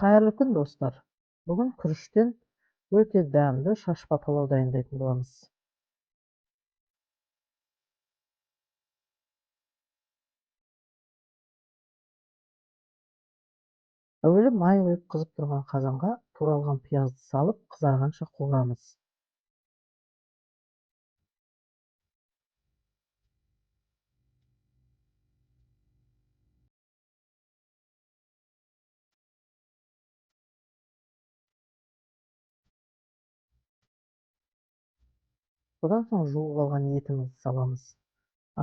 Кайырлы күн, достар. Бүгін күріштен өте дәмді шашпа палау дайындайтын боламыз. Әуелі май қойып қызып тұрған қазанға туралған пиязды салып, қызарғанша қуырамыз. Содан соң жуып алған етімізді саламыз.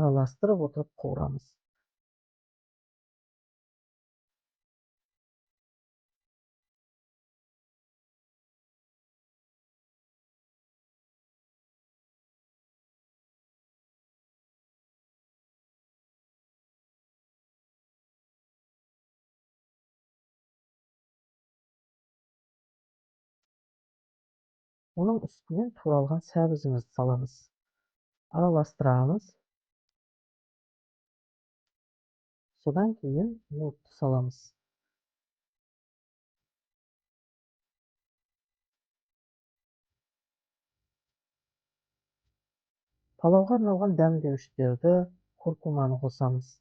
Араластырып отырып қуырамыз. Оның үстінен туралған сәбізімізді саламыз. Араластырамыз. Содан кейін нутты саламыз. Палауға арналған дәмдеуіштерді, куркуманы қосамыз.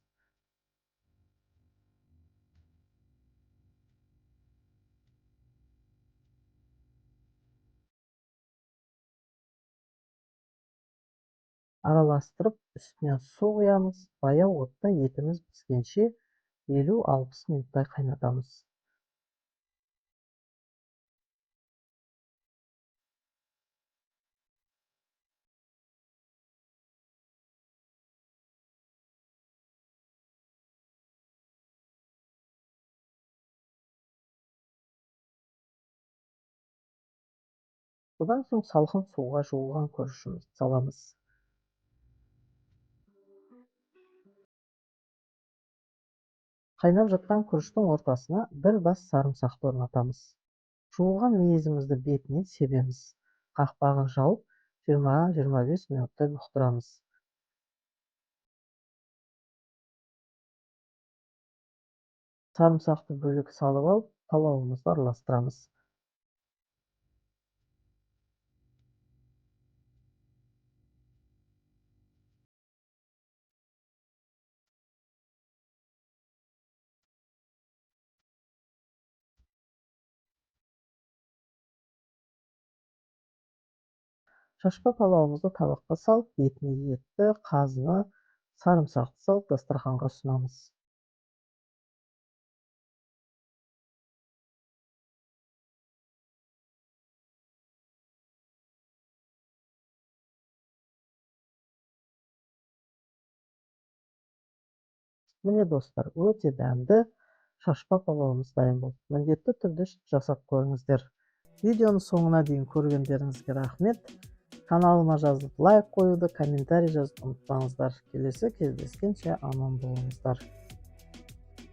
Араластырып, үстіне су құямыз. Баяу отта етіміз піскенше 50-60 минуттай қайнатамыз. Содан соң салқын суға жуылған күрішімізді саламыз. Қайнап жатқан күріштің ортасына бір бас сарымсақты орнатамыз. Жуылған мейізімізді бетінен себеміз. Қақпағын жауып, 20-25 минуттай бұқтырамыз. Сарымсақты бөлек салып алып, палауымызды араластырамыз. Шашпа палауымызды табаққа салып, бетіне етті, қазыны, сарымсақты салып, дастарханға ұсынамыз. Міне, достар, өте дәмді шашпа палауымыз дайын болды. Міндетті түрде жасап көріңіздер. Видеоны соңына дейін көргендеріңізге рахмет. Каналыма жазып лайк қоюды, комментарий жазып ұмытпаңыздар. Келесі кездескенше аман болыңыздар.